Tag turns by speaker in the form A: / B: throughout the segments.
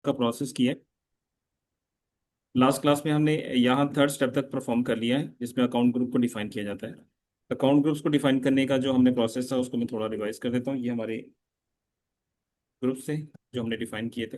A: का प्रोसेस किया है। लास्ट क्लास में हमने यहाँ थर्ड स्टेप तक परफॉर्म कर लिया है, जिसमें अकाउंट ग्रुप को डिफाइन किया जाता है। अकाउंट ग्रुप्स को डिफाइन करने का जो हमने प्रोसेस था उसको मैं थोड़ा रिवाइज कर देता हूँ। ये हमारे ग्रुप्स थे जो हमने डिफाइन किए थे,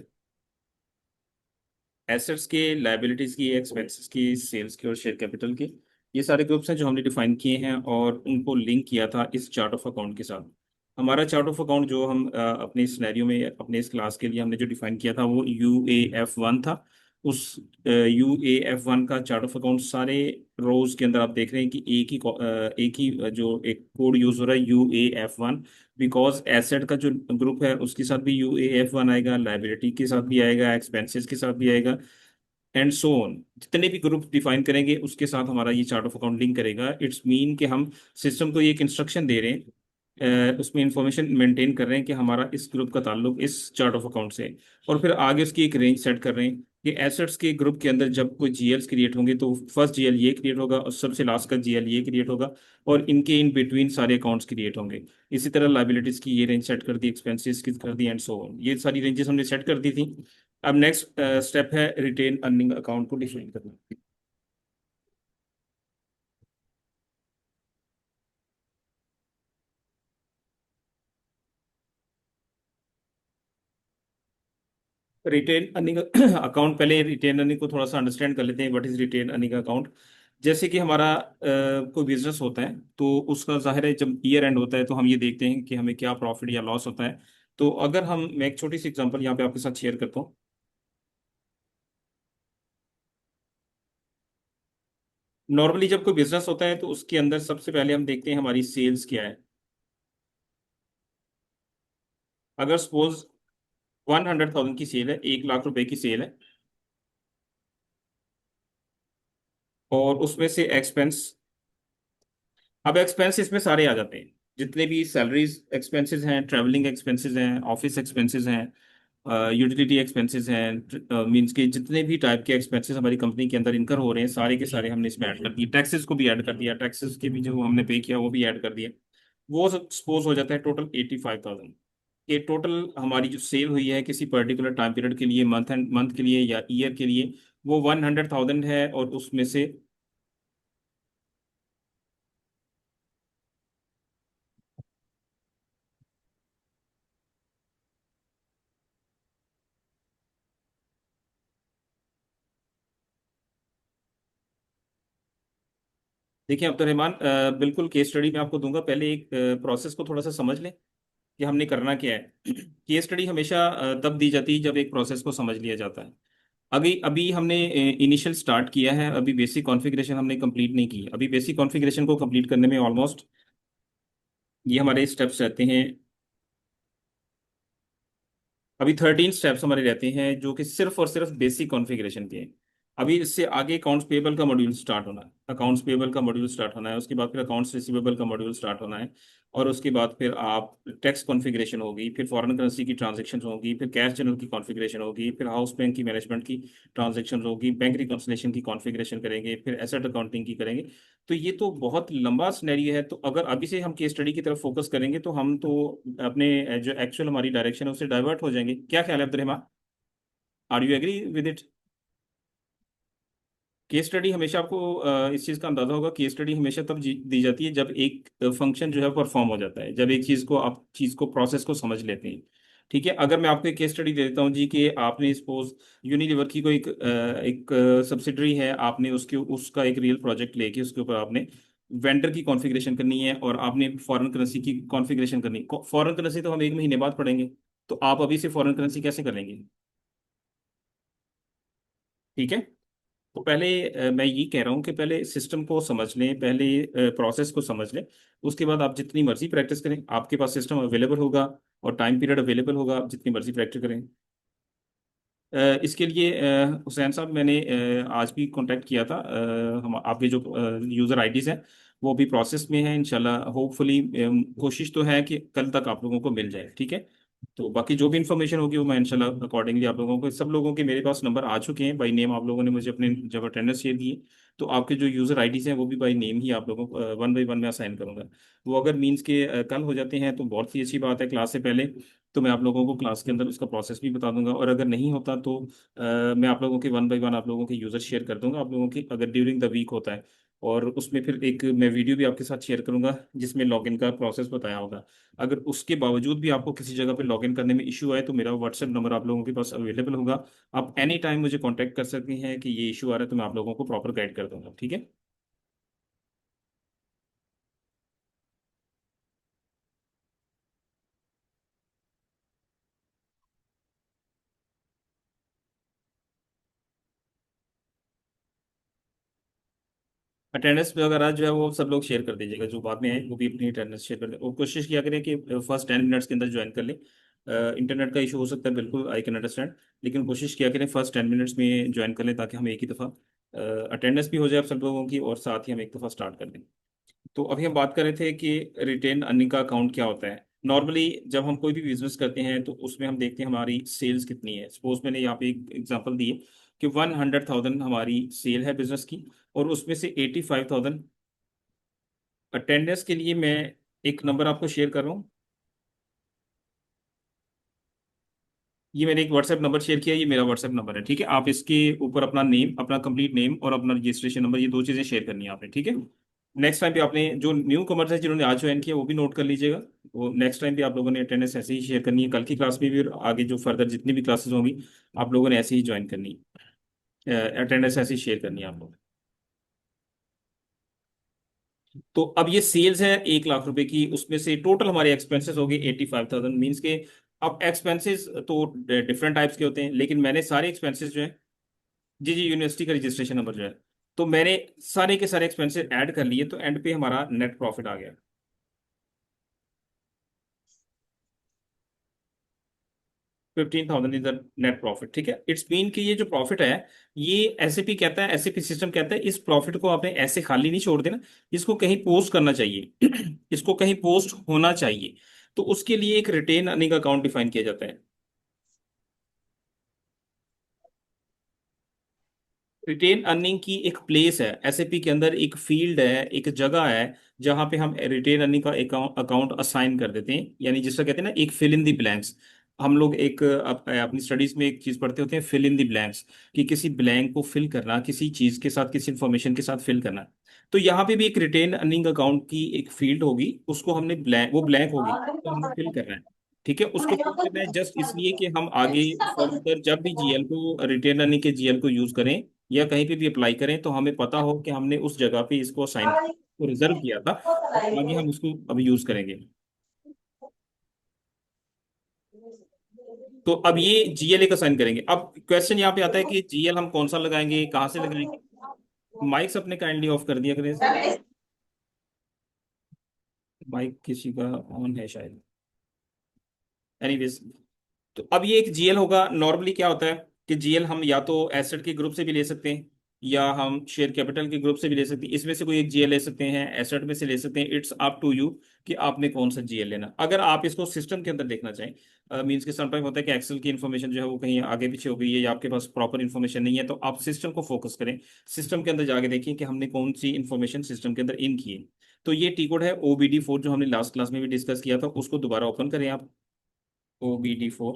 A: एसेट्स के, लायबिलिटीज की, एक्सपेंसेस की, सेल्स की और शेयर कैपिटल की। ये सारे ग्रुप्स हैं जो हमने डिफाइन किए हैं और उनको लिंक किया था इस चार्ट ऑफ अकाउंट के साथ। हमारा चार्ट ऑफ अकाउंट जो हम अपने सिनेरियो में अपने इस क्लास के लिए हमने जो डिफाइन किया था वो UAF1 था। उस UAF1 का चार्ट ऑफ अकाउंट सारे रोज के अंदर आप देख रहे हैं कि एक ही जो एक कोड यूज हो रहा है, UAF1। बिकॉज एसेट का जो ग्रुप है उसके साथ भी UAF1 आएगा, लाइबिलिटी के साथ भी आएगा, एक्सपेंसेस के साथ भी आएगा, एंड सो ऑन। जितने भी ग्रुप डिफाइन करेंगे उसके साथ हमारा ये चार्ट ऑफ अकाउंट लिंक करेगा। इट्स मीन कि हम सिस्टम को ये एक इंस्ट्रक्शन दे रहे हैं, उसमें इंफॉर्मेशन मेंटेन कर रहे हैं कि हमारा इस ग्रुप का ताल्लुक इस चार्ट ऑफ अकाउंट से है। और फिर आगे उसकी एक रेंज सेट कर रहे हैं कि एसेट्स के ग्रुप के अंदर जब कोई GLs क्रिएट होंगे तो फर्स्ट GL ये क्रिएट होगा और सबसे लास्ट का GL ये क्रिएट होगा, और इनके इन बिटवीन सारे अकाउंट्स क्रिएट होंगे। इसी तरह लाइबिलिटीज की ये रेंज सेट कर दी, एक्सपेंसेस की कर दी, एंड सो ऑन। ये सारी रेंजेस हमने सेट कर दी थी। अब नेक्स्ट स्टेप है रिटेन अर्निंग अकाउंट को डिफाइन करना। रिटेन अर्निंग अकाउंट, पहले रिटेन अर्निंग को थोड़ा सा अंडरस्टैंड कर लेते हैं। What is retain earning account? जैसे कि हमारा कोई बिजनेस होता है तो उसका जाहिर है जब ईयर एंड होता है तो हम ये देखते हैं कि हमें क्या प्रॉफिट या लॉस होता है। तो अगर हम, मैं एक छोटी सी एग्जांपल यहाँ पे आपके साथ शेयर करता हूँ। नॉर्मली जब कोई बिजनेस होता है तो उसके अंदर सबसे पहले हम देखते हैं हमारी सेल्स क्या है। अगर सपोज 100,000 की सेल है, 1 लाख रुपए की सेल है, और उसमें से एक्सपेंस, अब एक्सपेंस इसमें सारे आ जाते हैं, जितने भी सैलरीज एक्सपेंसेस हैं, ट्रैवलिंग एक्सपेंसेस हैं, ऑफिस एक्सपेंसेस हैं, यूटिलिटी एक्सपेंसेस हैं, मींस के जितने भी टाइप के एक्सपेंसेस हमारी कंपनी के अंदर इनकर हो रहे हैं सारे के सारे हमने इसमें ऐड कर दिए। टैक्सेस को भी ऐड कर दिया, टैक्सेस के भी जो हमने पे किया वो भी ऐड कर दिया। वो सपोज हो जाता है टोटल 85,000। ये टोटल हमारी जो सेल हुई है किसी पर्टिकुलर टाइम पीरियड के लिए, मंथ एंड मंथ के लिए या ईयर के लिए, वो 100,000 है। और उसमें से देखिए अब्दुल रहमान, बिल्कुल केस स्टडी मैं आपको दूंगा। पहले एक प्रोसेस को थोड़ा सा समझ लें कि हमने करना क्या है। केस स्टडी हमेशा तब दी जाती है जब एक प्रोसेस को समझ लिया जाता है। अभी अभी हमने इनिशियल स्टार्ट किया है, अभी बेसिक कॉन्फ़िगरेशन हमने कंप्लीट नहीं की। अभी बेसिक कॉन्फ़िगरेशन को कंप्लीट करने में ऑलमोस्ट ये हमारे स्टेप्स रहते हैं। अभी 13 स्टेप्स हमारे रहते हैं जो कि सिर्फ और सिर्फ बेसिक कॉन्फ़िगरेशन के हैं। अभी इससे आगे अकाउंट्स पेबल का मॉड्यूल स्टार्ट होना है, अकाउंट्स पेबल का मॉड्यूल स्टार्ट होना है, उसके बाद फिर अकाउंट्स रिसीवेबल का मॉड्यूल स्टार्ट होना है, और उसके बाद फिर आप टैक्स कॉन्फ़िगरेशन होगी, फिर फॉरेन करेंसी की ट्रांजेक्शन होगी, फिर कैश जनरल की कॉन्फ़िगरेशन होगी, फिर हाउस बैंक की मैनेजमेंट की ट्रांजेक्शन होगी, बैंक रिकॉन्सिलेशन की कॉन्फ़िगरेशन करेंगे, फिर एसेट अकाउंटिंग की करेंगे। तो ये तो बहुत लंबा सिनेरियो है। तो अगर अभी से हम केस स्टडी की तरफ फोकस करेंगे तो हम तो अपने जो एक्चुअल हमारी डायरेक्शन है उससे डाइवर्ट हो जाएंगे। क्या ख्याल है Abdul Rahman? Are you agree with it? Case study हमेशा आपको इस चीज़ का अंदाजा होगा। केस स्टडी हमेशा तब दी जाती है जब एक फंक्शन जो है परफॉर्म हो जाता है, जब एक चीज़ को आप चीज़ को प्रोसेस को समझ लेते हैं। ठीक है, अगर मैं आपको एक केस स्टडी दे देता हूँ जी कि आपने सपोज यूनिलीवर की कोई एक सब्सिडरी है, आपने उसके उसका एक रियल प्रोजेक्ट लेके उसके ऊपर आपने वेंडर की कॉन्फ़िगरेशन करनी है और आपने फॉरेन करेंसी की कॉन्फ़िगरेशन करनी। फॉरेन करेंसी तो हम 1 महीने बाद पढ़ेंगे, तो आप अभी से फॉरेन करेंसी कैसे करेंगे? ठीक है। तो पहले मैं ये कह रहा हूँ कि पहले सिस्टम को समझ लें, पहले प्रोसेस को समझ लें। उसके बाद आप जितनी मर्जी प्रैक्टिस करें, आपके पास सिस्टम अवेलेबल होगा और टाइम पीरियड अवेलेबल होगा, आप जितनी मर्जी प्रैक्टिस करें। इसके लिए हुसैन साहब, मैंने आज भी कांटेक्ट किया था। हम आपके जो यूज़र आईडीज़ हैं वो भी प्रोसेस में है इंशाल्लाह। होपफुली कोशिश तो है कि कल तक आप लोगों को मिल जाए। ठीक है। तो बाकी जो भी इन्फॉर्मेशन होगी वो मैं इंशाल्लाह अकॉर्डिंगली आप लोगों को, सब लोगों के मेरे पास नंबर आ चुके हैं बाई नेम। आप लोगों ने मुझे अपने जब अटेंडेंस शेयर की है, तो आपके जो यूज़र आईडीज़ हैं वो भी बाई नेम ही आप लोगों को वन बाई वन में असाइन करूंगा। वो अगर मीन्स के कल हो जाते हैं तो बहुत ही अच्छी बात है क्लास से पहले। तो मैं आप लोगों को क्लास के अंदर उसका प्रोसेस भी बता दूंगा, और अगर नहीं होता तो मैं आप लोगों के वन बाय वन आप लोगों के यूजर शेयर कर दूंगा आप लोगों की, अगर ड्यूरिंग द वीक होता है। और उसमें फिर एक मैं वीडियो भी आपके साथ शेयर करूंगा जिसमें लॉगिन का प्रोसेस बताया होगा। अगर उसके बावजूद भी आपको किसी जगह पे लॉगिन करने में इशू आए तो मेरा व्हाट्सएप नंबर आप लोगों के पास अवेलेबल होगा। आप एनी टाइम मुझे कांटेक्ट कर सकते हैं कि ये इशू आ रहा है, तो मैं आप लोगों को प्रॉपर गाइड कर दूंगा, ठीक है। अटेंडेंस वगैरह जो है वो सब लोग शेयर कर दीजिएगा, जो बाद में आए वो भी अपनी अटेंडेंस शेयर कर दें, और कोशिश किया करें कि फर्स्ट 10 मिनट्स के अंदर ज्वाइन कर लें। इंटरनेट का इशू हो सकता है, बिल्कुल आई कैन अंडरस्टैंड, लेकिन कोशिश किया करें फर्स्ट 10 मिनट्स में ज्वाइन कर लें, ताकि हम एक ही दफ़ा अटेंडेंस भी हो जाए आप सब लोगों की, और साथ ही हम एक दफ़ा स्टार्ट कर दें। तो अभी हम बात कर रहे थे कि रिटेन अर्निंग का अकाउंट क्या होता है। नॉर्मली जब हम कोई भी बिजनेस करते हैं तो उसमें हम देखते हैं हमारी सेल्स कितनी है। सपोज मैंने यहाँ पे एक एग्जांपल दी है कि 100,000 हमारी सेल है बिजनेस की, और उसमें से 85,000 अटेंडेंस के लिए मैं एक नंबर आपको शेयर कर रहा हूँ। ये मैंने एक व्हाट्सएप नंबर शेयर किया, ये मेरा व्हाट्सएप नंबर है, ठीक है। आप इसके ऊपर अपना नेम, अपना कंप्लीट नेम और अपना रजिस्ट्रेशन नंबर, ये दो चीज़ें शेयर करनी है आपने, ठीक है। नेक्स्ट टाइम भी आपने, जो न्यू कमर्स है जिन्होंने आज ज्वाइन किया वो भी नोट कर लीजिएगा। वो नेक्स्ट टाइम भी आप लोगों ने अटेंडेंस ऐसे ही शेयर करनी है, कल की क्लास में भी और आगे जो फर्दर जितनी भी क्लासेस होंगी आप लोगों ने ऐसे ही ज्वाइन करनी है, अटेंडेंस ऐसे ही शेयर करनी है आप लोग। तो अब ये सेल्स है 1 लाख रुपए की, उसमें से टोटल हमारे एक्सपेंसेस हो गए 85,000, मीन्स के अब एक्सपेंसेस तो डिफरेंट टाइप्स के होते हैं, लेकिन मैंने सारे एक्सपेंसेस जो है, जी जी, यूनिवर्सिटी का रजिस्ट्रेशन नंबर जो है, तो मैंने सारे के सारे एक्सपेंसेस ऐड कर लिए, तो एंड पे हमारा नेट प्रॉफिट आ गया 15,000 इज द नेट प्रॉफिट, ठीक है। इट्स मीन कि ये जो प्रॉफिट है, ये एसएपी कहता है, एसएपी सिस्टम कहता है इस प्रॉफिट को आपने ऐसे खाली नहीं छोड़ देना, इसको कहीं पोस्ट करना चाहिए इसको कहीं पोस्ट होना चाहिए। तो उसके लिए एक रिटेन अर्निंग अकाउंट डिफाइन किया जाता है। रिटेन अर्निंग की एक प्लेस है एसएपी के अंदर, एक फील्ड है, एक जगह है जहां पे हम रिटेन अर्निंग का अकाउंट असाइन कर देते हैं, यानी जिसका कहते हैं ना एक फिल इन द ब्लैंक्स। हम लोग एक अपनी स्टडीज में एक चीज पढ़ते होते हैं, फिल इन द ब्लैंक्स, कि किसी ब्लैंक को फिल करना, किसी चीज के साथ, किसी इंफॉर्मेशन के साथ फिल करना। तो यहाँ पे भी एक रिटेन अर्निंग अकाउंट की एक फील्ड होगी, उसको हमने ब्लैंक, वो ब्लैंक होगी तो हमने फिल करना है, ठीक है। उसको फिल करना है जस्ट इसलिए कि हम आगे फर्दर जब भी जीएल को, रिटेन अर्निंग के जीएल को यूज करें या कहीं पे भी अप्लाई करें, तो हमें पता हो कि हमने उस जगह पे इसको असाइन को रिजर्व किया था, और आगे हम उसको अभी यूज करेंगे। तो अब ये जीएल एक असाइन करेंगे। अब क्वेश्चन यहाँ पे आता है कि जीएल हम कौन सा लगाएंगे, कहाँ से लगाएंगे। माइक्स अपने काइंडली ऑफ कर दिया करें, माइक किसी का ऑन है शायद। एनीवेज, तो अब ये एक जीएल होगा। नॉर्मली क्या होता है कि जीएल हम या तो एसेट के ग्रुप से भी ले सकते हैं, या हम शेयर कैपिटल के ग्रुप से भी ले सकते हैं, इसमें से कोई एक जीएल ले सकते हैं, एसेट में से ले सकते हैं। इट्स अप टू यू कि आपने कौन सा जीएल लेना। अगर आप इसको सिस्टम के अंदर देखना चाहें, मीन्स के समटाइम होता है कि एक्सेल की इन्फॉर्मेशन जो है वो कहीं आगे पीछे हो गई है, या आपके पास प्रॉपर इन्फॉर्मेशन नहीं है, तो आप सिस्टम को फोकस करें, सिस्टम के अंदर जाके देखिए कि हमने कौन सी इन्फॉर्मेशन सिस्टम के अंदर इन की है। तो ये टी कोड है OBD4, जो हमने लास्ट क्लास में भी डिस्कस किया था, उसको दोबारा ओपन करें आप, OBD4।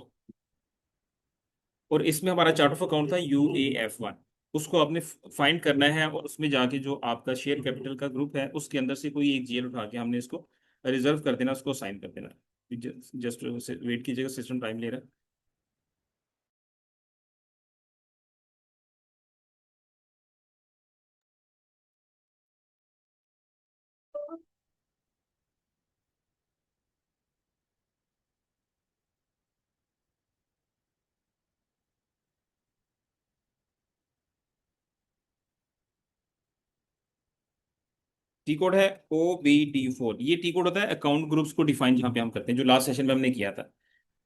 A: और इसमें हमारा चार्ट ऑफ अकाउंट था UAF1, उसको आपने फाइंड करना है, और उसमें जाके जो आपका शेयर कैपिटल का ग्रुप है उसके अंदर से कोई एक जीएल उठा के हमने इसको रिजर्व कर देना, उसको साइन कर देना। जस्ट वेट कीजिएगा, सिस्टम टाइम ले रहा है। टी कोड है OBD4, ये टी कोड होता है अकाउंट ग्रुप्स को डिफाइन जहाँ पे हम करते हैं, जो लास्ट सेशन में हमने किया था।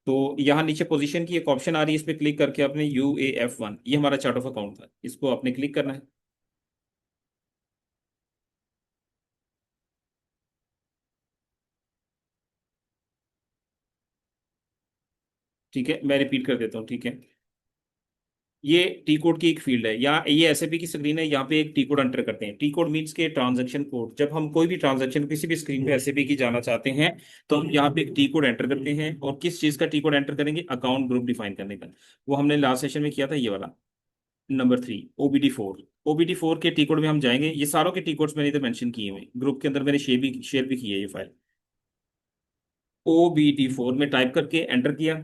A: तो यहाँ नीचे पोजीशन की एक ऑप्शन आ रही है, इस पर क्लिक करके आपने UAF1, ये हमारा चार्ट ऑफ अकाउंट था, इसको आपने क्लिक करना है, ठीक है। मैं रिपीट कर देता हूँ, ठीक है। ये टी कोड की एक फील्ड है, या ये एसएपी की स्क्रीन है, यहाँ पे एक टी कोड एंटर करते हैं। टी कोड मीन्स के ट्रांजैक्शन कोड। जब हम कोई भी ट्रांजैक्शन किसी भी स्क्रीन पे एसएपी की जाना चाहते हैं, तो हम यहाँ पे एक टी कोड एंटर करते हैं। और किस चीज का टी कोड एंटर करेंगे? अकाउंट ग्रुप डिफाइन करने का। वो हमने लास्ट सेशन में किया था, ये वाला नंबर 3, OBD4। OBD4 के टी कोड में हम जाएंगे। ये सारों के टी कोड्स मैंने इधर मेंशन किए हुए, ग्रुप के अंदर मैंने शेयर भी की है ये फाइल। OBD4 में टाइप करके एंटर किया।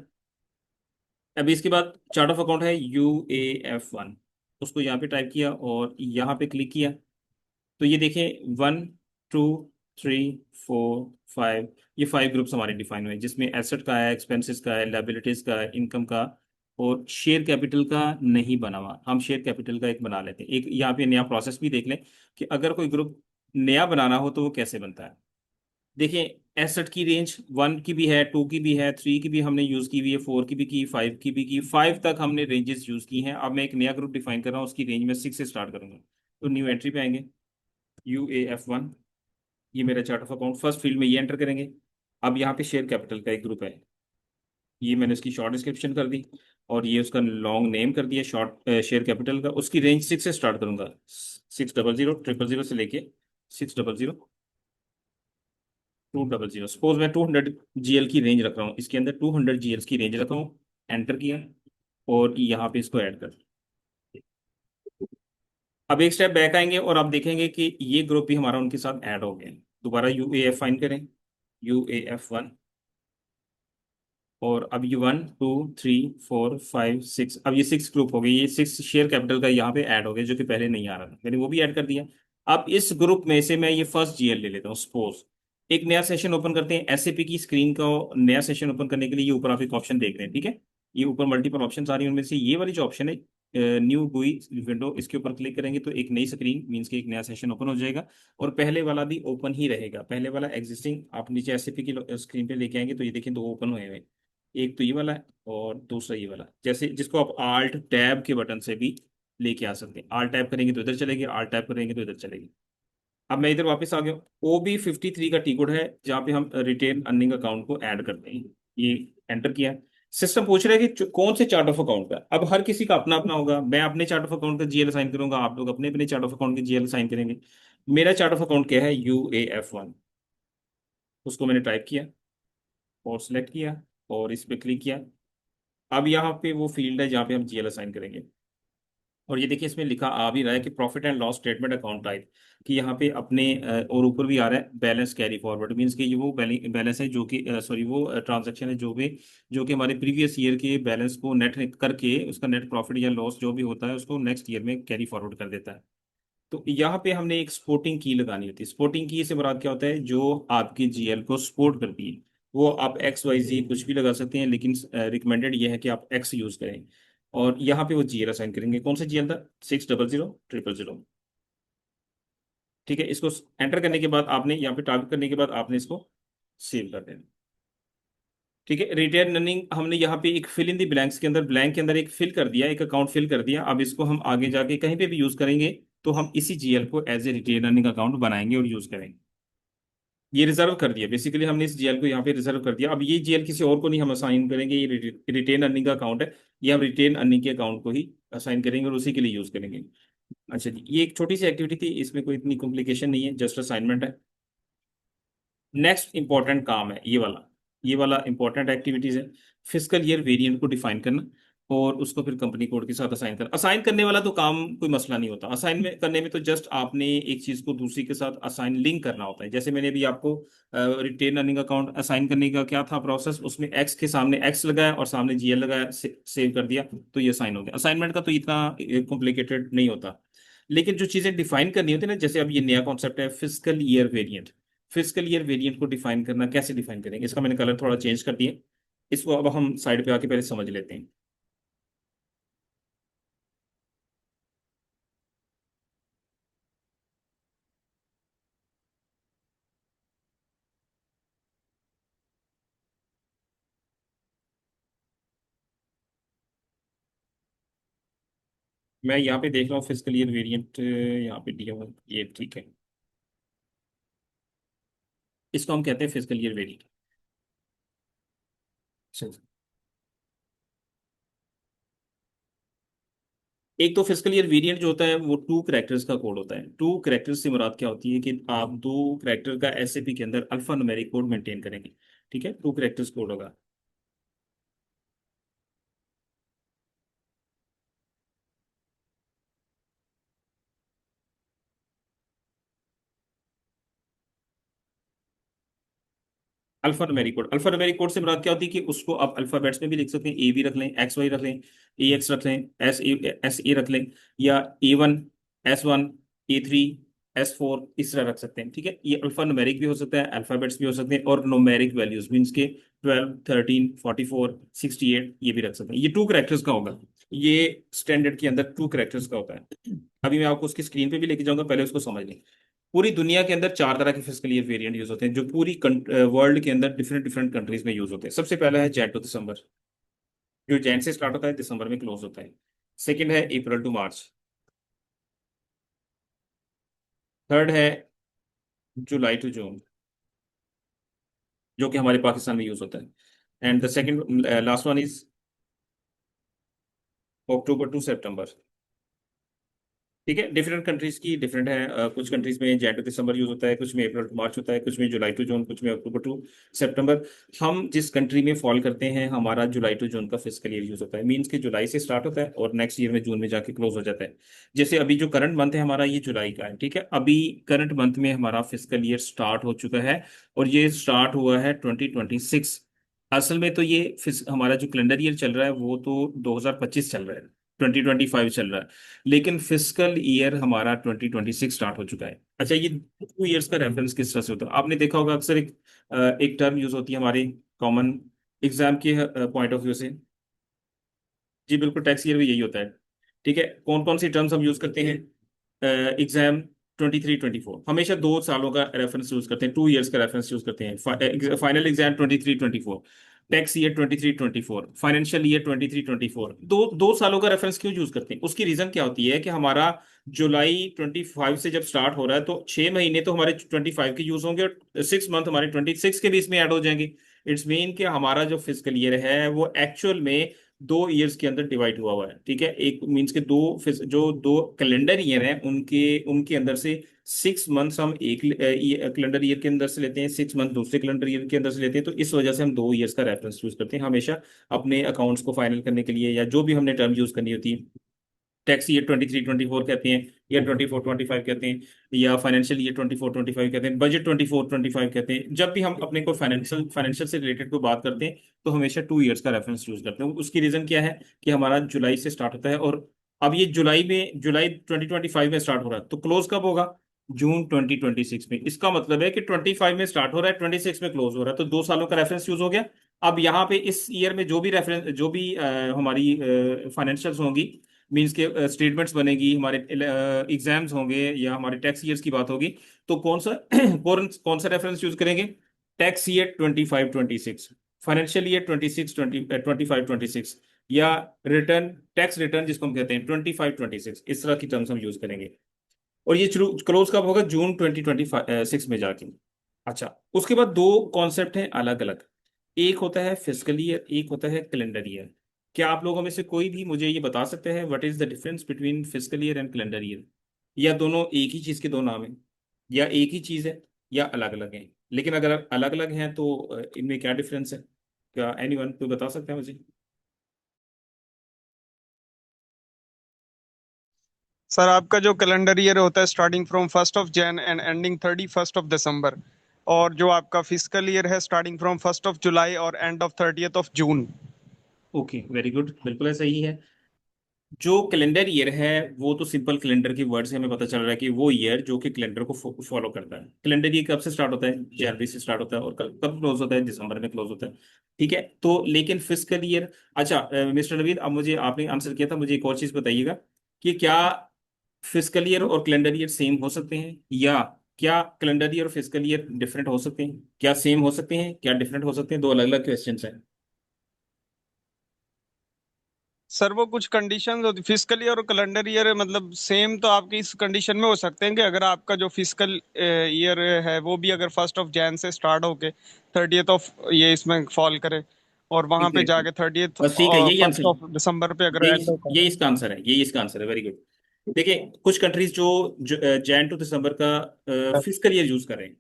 A: अभी इसके बाद चार्ट ऑफ अकाउंट है UAF1, उसको यहाँ पे टाइप किया और यहाँ पे क्लिक किया। तो ये देखें, 1 2 3 4 5, ये 5 ग्रुप्स हमारे डिफाइन हुए, जिसमें एसेट का है, एक्सपेंसेस का है, लाइबिलिटीज का है, इनकम का, और शेयर कैपिटल का नहीं बना हुआ। हम शेयर कैपिटल का एक बना लेते हैं। एक यहाँ पे नया प्रोसेस भी देख लें कि अगर कोई ग्रुप नया बनाना हो तो वो कैसे बनता है। देखिए, एसेट की रेंज 1 की भी है, 2 की भी है, 3 की भी हमने यूज की हुई है, 4 की भी की, 5 की भी की, 5 तक हमने रेंजेस यूज की हैं। अब मैं एक नया ग्रुप डिफाइन कर रहा हूँ, उसकी रेंज में 6 से स्टार्ट करूंगा। तो न्यू एंट्री पे आएंगे, UAF1, ये मेरा chart of account, first field में ये एंटर करेंगे। अब यहाँ पे शेयर कैपिटल का एक ग्रुप है, ये मैंने उसकी शॉर्ट डिस्क्रिप्शन कर दी, और ये उसका लॉन्ग नेम कर दिया शॉर्ट शेयर कैपिटल का। उसकी रेंज 6 से स्टार्ट करूंगा, 600000 से लेके 600 200। सपोज मैं 200 GL की रेंज रख रहा हूँ, इसके अंदर 200 GL की रेंज रखा हूँ। एंटर किया और यहाँ पे इसको ऐड कर। अब एक स्टेप बैक आएंगे और आप देखेंगे कि ये ग्रुप भी हमारा उनके साथ ऐड हो गया है। दोबारा UAF फाइन करें, UAF1, और अब ये 1 2 3 4 5 6, अब ये 6 ग्रुप हो गए। ये 6 शेयर कैपिटल का यहाँ पे ऐड हो गया, जो कि पहले नहीं आ रहा था, मैंने वो भी ऐड कर दिया। अब इस ग्रुप में से मैं ये फर्स्ट GL ले लेता हूँ। सपोज एक नया सेशन ओपन करते हैं, एसएपी की स्क्रीन का नया सेशन ओपन करने के लिए ये ऊपर आप एक ऑप्शन देख रहे हैं, ठीक है। ये ऊपर मल्टीपल ऑप्शन आ रही है, उनमें से ये वाली जो ऑप्शन है न्यू गुई विंडो, इसके ऊपर क्लिक करेंगे तो एक नई स्क्रीन मीन्स कि एक नया सेशन ओपन हो जाएगा। और पहले वाला भी ओपन ही रहेगा, पहले वाला एग्जिस्टिंग आप नीचे एसएपी की स्क्रीन पे लेके आएंगे तो ये देखिए दो ओपन हुए हुए हैं। एक तो ये वाला है और दूसरा ये वाला, जैसे जिसको आप आल्ट टैब के बटन से भी लेके आ सकते हैं। आल्ट टैब करेंगे तो इधर चलेगी, आल्ट टैब करेंगे तो इधर चलेगी। अब मैं इधर वापस आ गया। OB53 का टी कोड है, जहाँ पे हम रिटेन अर्निंग अकाउंट को ऐड करते हैं। ये एंटर किया। सिस्टम पूछ रहा है कि कौन से चार्ट ऑफ अकाउंट का। अब हर किसी का अपना अपना होगा, मैं अपने चार्ट ऑफ अकाउंट का GL साइन करूंगा, आप लोग अपने अपने चार्ट ऑफ अकाउंट के GL साइन करेंगे। मेरा चार्ट ऑफ अकाउंट क्या है? UAF1, उसको मैंने टाइप किया और सिलेक्ट किया और इस पे क्लिक किया। अब यहाँ पे वो फील्ड है जहाँ पे हम GL असाइन करेंगे। और ये देखिए, इसमें लिखा आ भी रहा है कि profit and loss statement account type, कि यहाँ पे अपने और ऊपर भी आ रहा है बैलेंस कैरी फॉरवर्ड, मीन्स कि ये वो बैलेंस है जो कि सॉरी वो ट्रांजैक्शन है जो कि हमारे प्रीवियस ईयर के बैलेंस को नेट करके उसका नेट प्रॉफिट या लॉस जो भी होता है उसको नेक्स्ट ईयर में कैरी फॉरवर्ड कर देता है। तो यहाँ पे हमने एक सपोर्टिंग की लगानी होती है। सपोर्टिंग की से मुराद क्या होता है? जो आपकी GL को सपोर्ट करती है। वो आप XYZ कुछ भी लगा सकते हैं, लेकिन रिकमेंडेड ये है कि आप X यूज करें। और यहाँ पे वो GL असाइन करेंगे। कौन सा GL था? 600000। ठीक है, इसको एंटर करने के बाद आपने यहाँ पे टारगेट करने के बाद आपने इसको सेव कर देना। ठीक है, रिटेन अर्निंग हमने यहाँ पे एक फिल इन दी ब्लैंक्स के अंदर, ब्लैंक के अंदर एक फिल कर दिया, एक अकाउंट फिल कर दिया। अब इसको हम आगे जाके कहीं पे भी यूज करेंगे तो हम इसी GL को as a retain earning account बनाएंगे और यूज करेंगे। ये रिजर्व कर दिया, बेसिकली हमने इस GL को यहाँ पे रिजर्व कर दिया। अब ये GL किसी और को नहीं हम असाइन करेंगे, ये रिटेन अर्निंग का अकाउंट है। ये हम रिटेन अर्निंग के अकाउंट को ही असाइन करेंगे और उसी के लिए यूज करेंगे। अच्छा जी, ये एक छोटी सी एक्टिविटी थी, इसमें कोई इतनी कॉम्प्लिकेशन नहीं है, जस्ट असाइनमेंट है। नेक्स्ट इंपॉर्टेंट काम है ये वाला इंपॉर्टेंट एक्टिविटीज है। फिजिकल ईयर वेरिएंट को डिफाइन करना और उसको फिर कंपनी कोड के साथ असाइन करना। असाइन करने वाला तो काम कोई मसला नहीं होता। असाइन में करने में तो जस्ट आपने एक चीज को दूसरी के साथ असाइन लिंक करना होता है। जैसे मैंने अभी आपको रिटेन अर्निंग अकाउंट असाइन करने का क्या था प्रोसेस, उसमें एक्स के सामने एक्स लगाया और सामने GL लगाया, सेव कर दिया, तो ये असाइन हो गया। असाइनमेंट का तो इतना कॉम्प्लिकेटेड नहीं होता। लेकिन जो चीजें डिफाइन करनी होती है ना, जैसे अब ये नया कॉन्सेप्ट है physical year variant. Physical year variant को डिफाइन करना, कैसे डिफाइन करेंगे? इसका मैंने कलर थोड़ा चेंज कर दिया। इसको अब हम साइड पे आके पहले समझ लेते हैं। मैं यहाँ पे देख रहा हूँ फिजिकल ईयर वेरिएंट यहाँ पे दिया हुआ है। ये ठीक है, इसको हम कहते हैं फिजिकल ईयर वेरिएंट। एक तो फिजिकल ईयर वेरिएंट जो होता है वो 2 कैरेक्टर्स का कोड होता है। 2 कैरेक्टर्स से मुराद क्या होती है कि आप 2 कैरेक्टर का एसएपी के अंदर अल्फा न्यूमेरिक कोड मेंटेन करेंगे। ठीक है, 2 कैरेक्टर्स कोड होगा। Alpha numeric code, alpha numeric code से मुराद क्या होती है कि उसको आप अल्फाबेट्स में भी लिख सकते हैं, ए भी रख लें, एक्स वाई रख लें, ए एक्स रख लें, एस ए रख लें, या ए 1 S1 A3 S4 इस तरह रख सकते हैं। ठीक है, ये अल्फा न्यूमेरिक भी हो सकता है, अल्फाबेट्स भी हो सकते हैं, और न्यूमेरिक वैल्यूज मीन्स के 12 13 44 68 ये भी रख सकते हैं। ये 2 कैरेक्टर्स का होगा। ये स्टैंडर्ड के अंदर 2 कैरेक्टर्स का होता है। अभी मैं आपको उसकी स्क्रीन पे भी लेके जाऊंगा, पहले उसको समझ लें। पूरी दुनिया के अंदर 4 तरह के फिजिकल ईयर वेरिएंट यूज होते हैं, जो पूरी वर्ल्ड के अंदर डिफरेंट डिफरेंट कंट्रीज में यूज होते हैं। सबसे पहला है जैन टू दिसंबर, जो जैन से स्टार्ट होता है, दिसंबर में क्लोज होता है। सेकंड है अप्रैल टू मार्च। थर्ड है जुलाई टू जून, जो कि हमारे पाकिस्तान में यूज होता है। And the second last one is October to September. ठीक है, डिफरेंट कंट्रीज की डिफरेंट है। कुछ कंट्रीज में जैन टू दिसंबर यूज होता है, कुछ में अप्रैल टू मार्च होता है, कुछ में जुलाई टू जून, कुछ में अक्टूबर टू सितंबर। हम जिस कंट्री में फॉल करते हैं, हमारा जुलाई टू जून का फिजिकल ईयर यूज होता है। मीन्स कि जुलाई से स्टार्ट होता है और नेक्स्ट ईयर में जून में जाके क्लोज हो जाता है। जैसे अभी जो करंट मंथ है हमारा, ये जुलाई का है। ठीक है, अभी करंट मंथ में हमारा फिजिकल ईयर स्टार्ट हो चुका है, और ये स्टार्ट हुआ है 2026। असल में तो ये हमारा जो कैलेंडर ईयर चल रहा है वो तो 2025 चल रहा है, 2025 चल रहा है। लेकिन फिजिकल ईयर हमारा 2026 स्टार्ट हो चुका है। अच्छा, ये 2 इयर्स का रेफरेंस किस तरह से होता है? आपने देखा होगा अक्सर एक टर्म यूज होती है हमारी कॉमन एग्जाम के पॉइंट ऑफ व्यू से। जी बिल्कुल, टैक्स ईयर भी यही होता है। ठीक है, कौन कौन सी टर्म्स हम यूज करते हैं? एग्जाम 23 24 हमेशा 2 सालों का रेफरेंस यूज करते हैं, 2 इयर्स का रेफरेंस यूज करते हैं। Final exam 23 24, tax year 23 24, financial year 23 24। दो दो सालों का रेफरेंस क्यों यूज करते हैं? उसकी रीजन क्या होती है कि हमारा जुलाई 25 से जब स्टार्ट हो रहा है, तो 6 महीने तो हमारे 25 के यूज होंगे, और 6 मंथ हमारे 26 के बीच में ऐड हो जाएंगे। इट्स मीन कि हमारा जो फिजिकल ईयर है वो एक्चुअल में 2 इयर्स के अंदर डिवाइड हुआ हुआ है। ठीक है, एक मीन्स के जो 2 कैलेंडर ईयर हैं, उनके उनके अंदर से 6 मंथ्स हम एक कैलेंडर ईयर के अंदर से लेते हैं, 6 मंथ दूसरे कैलेंडर ईयर के अंदर से लेते हैं। तो इस वजह से हम 2 इयर्स का रेफरेंस यूज करते हैं हमेशा अपने अकाउंट्स को फाइनल करने के लिए, या जो भी हमने टर्म यूज करनी होती है। टैक्स ईयर 23 24 कहते हैं, या 24 25 कहते हैं, या फाइनेंशियल ईयर 24 25 कहते हैं, बजट 24 25 कहते हैं। जब भी हम अपने को फाइनेंशियल फाइनेंशियल से रिलेटेड कोई बात करते हैं, तो हमेशा 2 इयर्स का रेफरेंस यूज करते हैं। उसकी रीजन क्या है कि हमारा जुलाई से स्टार्ट होता है, और अब ये जुलाई 2025 में स्टार्ट हो रहा है, तो क्लोज कब होगा? जून 2026 में। इसका मतलब है कि 25 में स्टार्ट हो रहा है, 26 में क्लोज हो रहा है, तो 2 सालों का रेफरेंस यूज हो गया। अब यहाँ पे इस ईयर में जो भी रेफरेंस, जो भी हमारी फाइनेंशियल्स होंगी, मीन्स के स्टेटमेंट्स बनेगी, हमारे एग्जाम्स होंगे, या हमारे टैक्स ईयर्स की बात होगी, तो कौन सा कौन सा रेफरेंस यूज करेंगे? टैक्स ईयर 25 26, फाइनेंशियल ईयर 25 26, या रिटर्न, टैक्स रिटर्न जिसको हम कहते हैं 25 26, इस तरह की टर्म्स हम यूज करेंगे। और ये क्लोज कब होगा? जून 2026 में जाके। अच्छा, उसके बाद 2 कॉन्सेप्ट हैं अलग अलग। एक होता है फिजिकल ईयर, एक होता है कैलेंडर ईयर। क्या आप लोगों में से कोई भी मुझे ये बता सकते हैं what is the difference between physical year and calendar year? या दोनों एक ही चीज के दो नाम हैं, या एक ही चीज है, या अलग अलग हैं? लेकिन अगर अलग अलग हैं तो इनमें क्या डिफरेंस है? क्या एनीवन कोई बता सकता है मुझे?
B: सर, आपका जो कैलेंडर ईयर होता है starting from 1 Jan and ending 31 December, और जो आपका फिजिकल ईयर है स्टार्टिंग फ्रॉम 1 July और end of 30 June।
A: Okay, very good, बिल्कुल ऐसा ही है। जो कैलेंडर ईयर है वो तो सिंपल कैलेंडर की वर्ड से हमें पता चल रहा है कि वो ईयर जो कि कैलेंडर को फॉलो करता है। कैलेंडर ईयर कब से स्टार्ट होता है? जनवरी से स्टार्ट होता है, और कब कब क्लोज होता है? दिसंबर में क्लोज होता है। ठीक है, तो लेकिन फिजिकल ईयर, अच्छा मिस्टर नवीद, अब मुझे आपने आंसर किया था, मुझे एक और चीज बताइएगा कि क्या फिजिकल ईयर और कैलेंडर ईयर सेम हो सकते हैं, या क्या कैलेंडर ईयर और फिजिकल ईयर डिफरेंट हो सकते हैं? क्या सेम हो सकते हैं, क्या डिफरेंट हो सकते हैं? दो अलग अलग क्वेश्चन हैं।
B: सर, वो कुछ कंडीशंस होती, फिजिकल ईयर और कैलेंडर ईयर मतलब सेम तो आपके इस कंडीशन में हो सकते हैं कि अगर आपका जो फिजिकल ईयर है वो भी अगर 1 Jan से स्टार्ट होके 30 ये इसमें फॉल करे, और वहां पे
A: एग्जैक्टली।
B: जाके 30th
A: बस ठीक है, यही
B: फर्स्ट
A: आंसर,
B: ऑफ दिसंबर पे अगर
A: यही
B: एंड होता है।
A: यही इसका आंसर है, यही इसका आंसर है, वेरी गुड। देखिए, कुछ कंट्रीज जो जैन टू दिसंबर का फिस्कल ईयर यूज कर रहे हैं,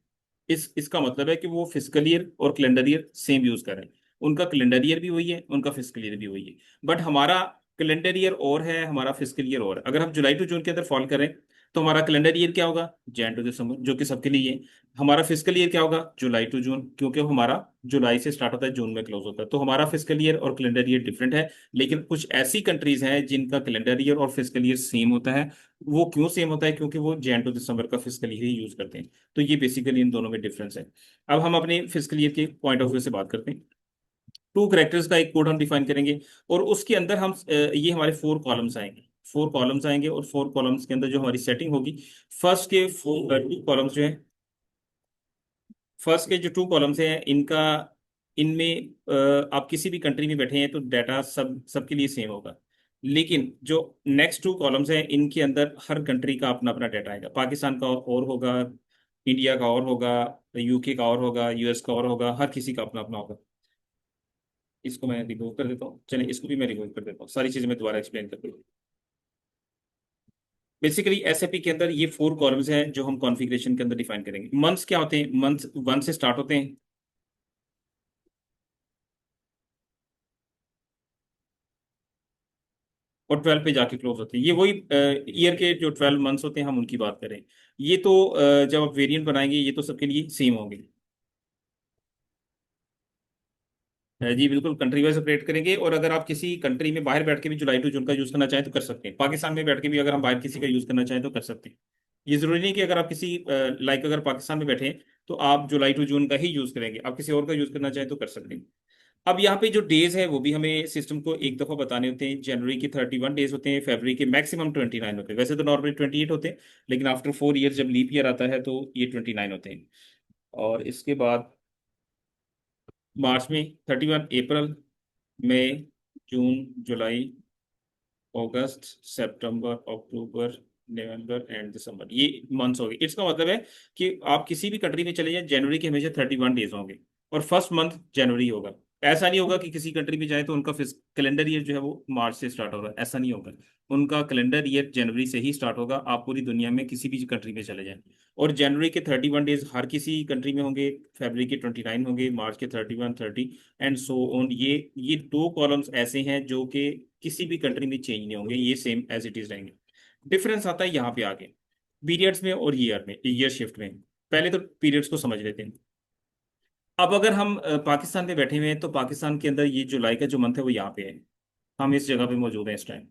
A: इसका मतलब है कि वो फिस्कल ईयर और कैलेंडर ईयर सेम यूज कर रहे हैं। उनका कैलेंडर ईयर भी वही है, उनका फिस्कल ईयर भी वही है। बट हमारा कैलेंडर ईयर और है, हमारा फिस्कल ईयर और है। अगर हम जुलाई टू जून के अंदर फॉल करें तो हमारा कैलेंडर ईयर क्या होगा, जैन टू दिसंबर, जो कि सबके लिए है। हमारा फिस्कल ईयर क्या होगा, जुलाई टू जून, क्योंकि हमारा जुलाई से स्टार्ट होता है, जून में क्लोज होता है। तो हमारा फिस्कल ईयर और कैलेंडर ईयर डिफरेंट है। लेकिन कुछ ऐसी कंट्रीज हैं जिनका कैलेंडर ईयर और फिस्कल ईयर सेम होता है। वो क्यों सेम होता है, क्योंकि वो जैन टू दिसंबर का फिस्कल ईयर ही यूज करते हैं। तो ये बेसिकली इन दोनों में डिफरेंस है। अब हम अपने फिस्कल ईयर के पॉइंट ऑफ व्यू से बात करते हैं। टू करेक्टर्स का एक कोड हम डिफाइन करेंगे, और उसके अंदर हम ये हमारे फोर कॉलम्स आएंगे। फोर कॉलम्स आएंगे, और फोर कॉलम्स के अंदर जो हमारी सेटिंग होगी, फर्स्ट के टू कॉलम्स जो है, फर्स्ट के जो टू कॉलम्स हैं इनका, इनमें आप किसी भी कंट्री में बैठे हैं तो डाटा सबके लिए सेम होगा। लेकिन जो नेक्स्ट टू कॉलम्स हैं इनके अंदर हर कंट्री का अपना अपना डाटा आएगा। पाकिस्तान का और होगा, इंडिया का और होगा, यूके का और होगा, यूएस का और होगा, हर किसी का अपना अपना होगा। इसको मैं रिमूव कर देता हूँ, चलिए इसको भी मैं रिमूव कर देता हूँ, सारी चीजें मैं दोबारा एक्सप्लेन कर दूँ। बेसिकली एसएपी के अंदर ये फोर कॉलम्स हैं जो हम कॉन्फ़िगरेशन के अंदर डिफाइन करेंगे। मंथ्स क्या होते हैं, मंथ्स वन से स्टार्ट होते हैं और 12 पे जाके क्लोज होते हैं। ये वही ईयर के जो 12 मंथ्स होते हैं, हम उनकी बात करें। ये तो जब आप वेरिएंट बनाएंगे ये तो सबके लिए सेम होंगे। जी बिल्कुल, कंट्री वाइज ऑपरेट करेंगे। और अगर आप किसी कंट्री में बाहर बैठ के भी जुलाई टू जून का यूज करना चाहें तो कर सकते हैं। पाकिस्तान में बैठ के भी अगर हम बाहर किसी का यूज करना चाहें तो कर सकते हैं। ये जरूरी नहीं कि अगर आप किसी लाइक अगर पाकिस्तान में बैठे हैं तो आप जुलाई टू जून का ही यूज करेंगे, आप किसी और का यूज करना चाहें तो कर सकते हैं। अब यहाँ पे जो डेज है वो भी हमें सिस्टम को एक दफा बताने होते हैं। जनवरी के 31 डेज होते हैं, फरवरी के मैक्सिमम 29 होते हैं। वैसे तो नॉर्मली 28 होते हैं, लेकिन आफ्टर 4 ईयर जब लीप ईयर आता है तो ये 29 होते हैं। और इसके बाद मार्च में 31, अप्रैल, मई, जून, जुलाई, अगस्त, सितंबर, अक्टूबर, नवंबर एंड दिसंबर, ये मंथ्स हो गए। इसका मतलब है कि आप किसी भी कंट्री में चले जाएं, जनवरी के हमेशा 31 डेज होंगे, और फर्स्ट मंथ जनवरी होगा। ऐसा नहीं होगा कि किसी कंट्री में जाए तो उनका कैलेंडर ईयर जो है वो मार्च से स्टार्ट होगा, ऐसा नहीं होगा। उनका कैलेंडर ईयर जनवरी से ही स्टार्ट होगा, आप पूरी दुनिया में किसी भी कंट्री में चले जाएं। और जनवरी के 31 डेज हर किसी कंट्री में होंगे, फरवरी के 29 होंगे, मार्च के 31, 30 एंड सो ऑन। ये दो कॉलम्स ऐसे हैं जो कि किसी भी कंट्री में चेंज नहीं होंगे, ये सेम एज इट इज रहेंगे। डिफरेंस आता है यहाँ पे आगे, पीरियड्स में और ईयर शिफ्ट में। पहले तो पीरियड्स को समझ लेते हैं। अब अगर हम पाकिस्तान में बैठे हुए हैं तो पाकिस्तान के अंदर ये जुलाई का जो मंथ है वो यहाँ पे है, हम इस जगह पे मौजूद हैं इस टाइम।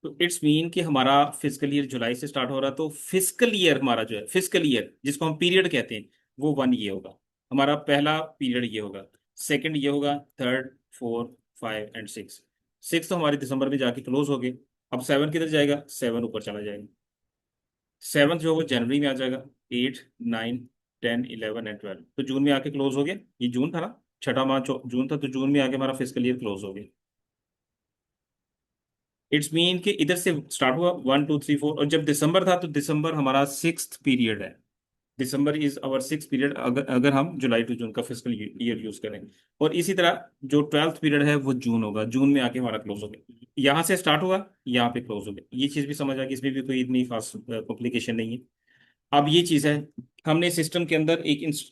A: तो इट्स मीन कि हमारा फिजिकल ईयर जुलाई से स्टार्ट हो रहा है, तो फिजिकल ईयर हमारा जो है, फिजिकल ईयर जिसको हम पीरियड कहते हैं, वो 1 ये होगा। हमारा पहला पीरियड ये होगा, सेकंड ये होगा, third, fourth, five and six. Six तो हमारे दिसंबर में जाके क्लोज हो गए। अब सेवन किधर जाएगा, सेवन ऊपर चला जाएगा। सेवन जो है वो जनवरी में आ जाएगा, 8, 9, 10, 11 एंड 12, तो जून में आके क्लोज हो गया। ये जून था ना, छठा माह जून था, तो जून में आके हमारा फिजिकल ईयर क्लोज हो गया। इट्स मीन कि इधर से स्टार्ट हुआ 1, 2, 3, 4, और जब दिसंबर था तो दिसंबर हमारा सिक्स्थ पीरियड है। दिसंबर इज आवर सिक्स पीरियड, अगर अगर हम जुलाई टू जून का फिजिकल ईयर यूज करें। और इसी तरह जो 12th पीरियड है वो जून होगा, जून में आके हमारा क्लोज हो गया। यहाँ से स्टार्ट हुआ, यहाँ पे क्लोज हो गया। ये चीज भी समझ आ गई, इसमें भी कोई इतनी खास कॉम्प्लिकेशन नहीं है। अब ये चीज है, हमने सिस्टम के अंदर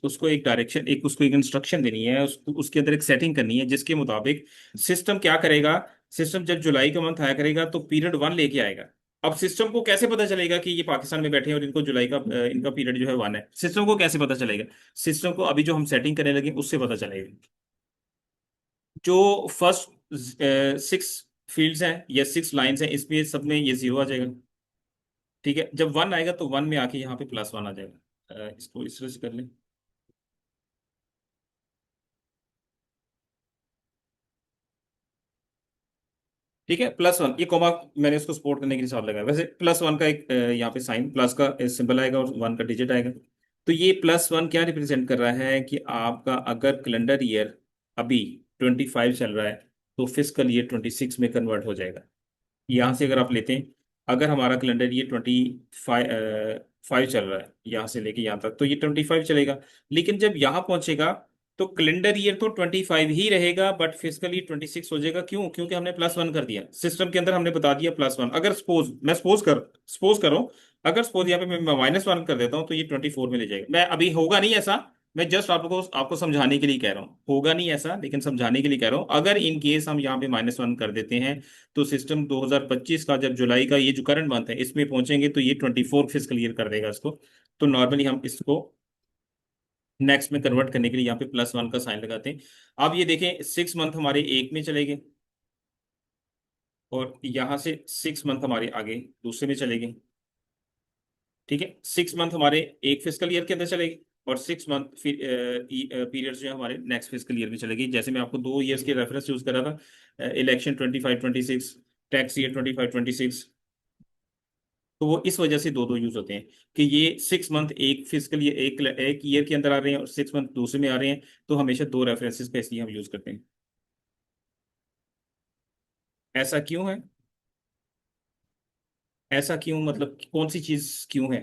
A: उसको एक डायरेक्शन, एक उसको एक इंस्ट्रक्शन देनी है, उसके अंदर एक सेटिंग करनी है जिसके मुताबिक सिस्टम क्या करेगा। सिस्टम जब जुलाई का मंथ आया करेगा तो पीरियड 1 लेके आएगा। अब सिस्टम को कैसे पता चलेगा कि ये पाकिस्तान में बैठे हैं और इनको जुलाई का इनका पीरियड जो है 1 है, सिस्टम को कैसे पता चलेगा। सिस्टम को अभी जो हम सेटिंग करने लगे उससे पता चलेगा। जो फर्स्ट 6 फील्ड्स हैं या 6 लाइन्स हैं, इसमें सब में ये 0 आ जाएगा। ठीक है, जब 1 आएगा तो 1 में आके यहाँ पे +1 आ जाएगा। इसको इस तरह से कर लें। ठीक है, +1, ये कॉमा मैंने इसको सपोर्ट करने के लिए साथ लगाया। वैसे +1 का एक यहाँ पे साइन, प्लस का सिंबल आएगा और 1 का डिजिट आएगा। तो ये +1 क्या रिप्रेजेंट कर रहा है कि आपका अगर कैलेंडर ईयर अभी 25 चल रहा है तो फिजिकल ईयर 26 में कन्वर्ट हो जाएगा। यहाँ से अगर आप लेते हैं, अगर हमारा कैलेंडर ईयर 25 चल रहा है यहाँ से लेके यहाँ तक, तो ये 25 चलेगा। लेकिन जब यहाँ पहुंचेगा तो कैलेंडर ईयर तो 25 ही रहेगा, बट फिजिकल ईयर 26 हो जाएगा। क्यों? क्योंकि हमने +1 कर दिया सिस्टम के अंदर, हमने बता दिया +1। अगर सपोज करो, अगर सपोज यहाँ पे मैं -1 कर देता हूँ तो ये 24 में ले जाएगा। मैं अभी होगा नहीं ऐसा, मैं जस्ट आपको समझाने के लिए कह रहा हूँ, होगा नहीं ऐसा लेकिन समझाने के लिए कह रहा हूँ। अगर इन केस हम यहाँ पे -1 कर देते हैं तो सिस्टम 2025 का जब जुलाई का ये जो करंट मंथ है इसमें पहुंचेंगे तो ये 24 फिजिकल ईयर कर देगा इसको। तो नॉर्मली हम इसको नेक्स्ट में कन्वर्ट करने के लिए यहाँ पे +1 का साइन लगाते हैं। अब ये देखें 6 मंथ हमारे एक में चले गए, और यहाँ से 6 मंथ हमारे आगे दूसरे में चले गए। ठीक है, 6 मंथ हमारे एक फिजिकल ईयर के अंदर चले गए, और 6 मंथ फिर पीरियड्स जो है हमारे नेक्स्ट फिजिकल ईयर में चले गए। जैसे मैं आपको 2 ईयर्स के रेफरेंस यूज कर रहा था, इलेक्शन 25-26, टैक्स ईयर 25-26। तो वो इस वजह से दो दो यूज होते हैं कि ये 6 मंथ एक फिजिकल ईयर एक ईयर के अंदर आ रहे हैं और 6 मंथ दूसरे में आ रहे हैं, तो हमेशा दो रेफरेंसेस का इसलिए हम यूज करते हैं। ऐसा क्यों है? ऐसा क्यों मतलब कौन सी चीज क्यों है?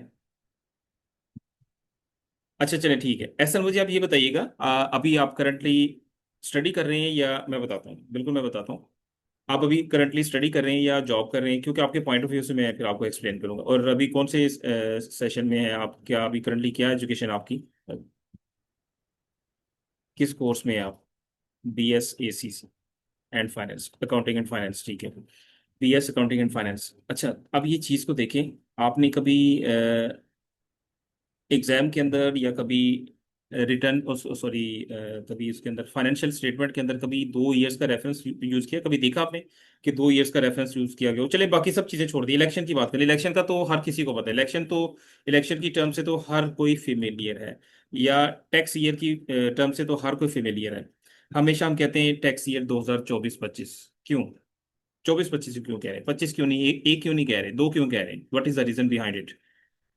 A: अच्छा चले ठीक है, ऐसा मुझे आप ये बताइएगा, अभी आप करंटली स्टडी कर रहे हैं या मैं बताता हूँ, बिल्कुल मैं बताता हूँ। आप अभी करंटली स्टडी कर रहे हैं या जॉब कर रहे हैं? क्योंकि आपके पॉइंट ऑफ व्यू से मैं फिर आपको एक्सप्लेन करूंगा। और अभी कौन से सेशन में है आप? क्या अभी करंटली क्या एजुकेशन आपकी? किस कोर्स में है आप? BS ACC and finance, accounting and finance, ठीक है। BS accounting and finance. अच्छा, अब ये चीज़ को देखें, आपने कभी एग्जाम के अंदर या कभी रिटर्न, सॉरी, कभी उसके अंदर फाइनेंशियल स्टेटमेंट के अंदर कभी 2 ईयर्स का रेफरेंस यूज किया? कभी देखा आपने कि 2 ईयर्स का रेफरेंस यूज किया गया हो? चले बाकी सब चीजें छोड़ दी, इलेक्शन की बात करें। इलेक्शन का तो हर किसी को पता है, इलेक्शन की टर्म से तो हर कोई फेमिलियर है, या टैक्स ईयर की टर्म से तो हर कोई फेमिलियर है। हमेशा हम कहते हैं टैक्स ईयर 2024-25। क्यों 24-25 क्यों कह रहे हैं? 25 क्यों नहीं? एक क्यों नहीं कह रहे? दो क्यों कह रहे हैं? What is the reason behind it?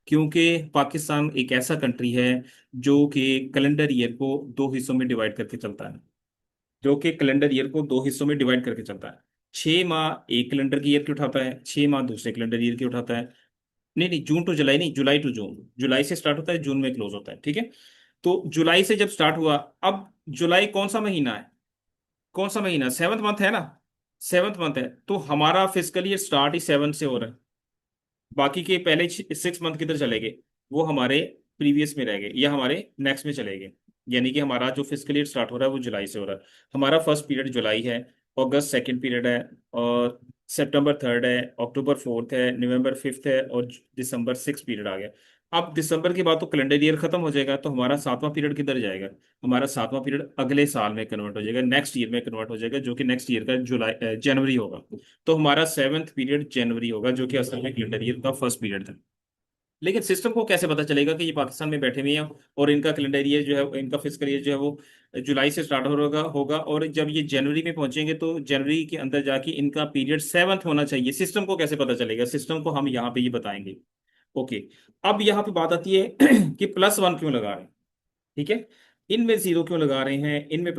A: क्योंकि पाकिस्तान एक ऐसा कंट्री है जो कि कैलेंडर ईयर को दो हिस्सों में डिवाइड करके चलता है, जो कि कैलेंडर ईयर को दो हिस्सों में डिवाइड करके चलता है। 6 माह एक कैलेंडर की ईयर की उठाता है, 6 माह दूसरे कैलेंडर ईयर की उठाता है। नहीं नहीं, जून टू जुलाई नहीं, जुलाई टू जून। जुलाई से स्टार्ट होता है, जून में क्लोज होता है, ठीक है। तो जुलाई से जब स्टार्ट हुआ, अब जुलाई कौन सा महीना है? कौन सा महीना? 7th मंथ है ना? 7th मंथ है, तो हमारा फिजिकल ईयर स्टार्ट ही 7 से हो रहा है। बाकी के पहले 6 मंथ किधर चले गए? वो हमारे प्रीवियस में रह गए या हमारे नेक्स्ट में चले गए। यानी कि हमारा जो फिजिकल ईयर स्टार्ट हो रहा है वो जुलाई से हो रहा है। हमारा फर्स्ट पीरियड जुलाई है, अगस्त सेकंड पीरियड है, और सितंबर थर्ड है, अक्टूबर फोर्थ है, नवंबर फिफ्थ है, और दिसंबर सिक्स पीरियड आ गया। अब दिसंबर के बाद तो कैलेंडर ईयर खत्म हो जाएगा, तो हमारा 7वां पीरियड किधर जाएगा? हमारा 7वां पीरियड अगले साल में कन्वर्ट हो जाएगा, नेक्स्ट ईयर में कन्वर्ट हो जाएगा, जो कि नेक्स्ट ईयर का जनवरी होगा। तो हमारा 7th पीरियड जनवरी होगा, जो कि असल में कैलेंडर ईयर का फर्स्ट पीरियड था। लेकिन सिस्टम को कैसे पता चलेगा कि ये पाकिस्तान में बैठे हुए हैं और इनका कैलेंडर ईयर जो है, इनका फिजिकल ईयर जो है वो जुलाई से स्टार्ट होगा, और जब ये जनवरी में पहुंचेंगे तो जनवरी के अंदर जाके इनका पीरियड 7th होना चाहिए। सिस्टम को कैसे पता चलेगा? सिस्टम को हम यहाँ पे ये बताएंगे। ओके, अब यहाँ पे बात आती है कि +1 क्यों लगा रहे हैं? ठीक है, इनमें 0 क्यों लगा रहे हैं, इनमें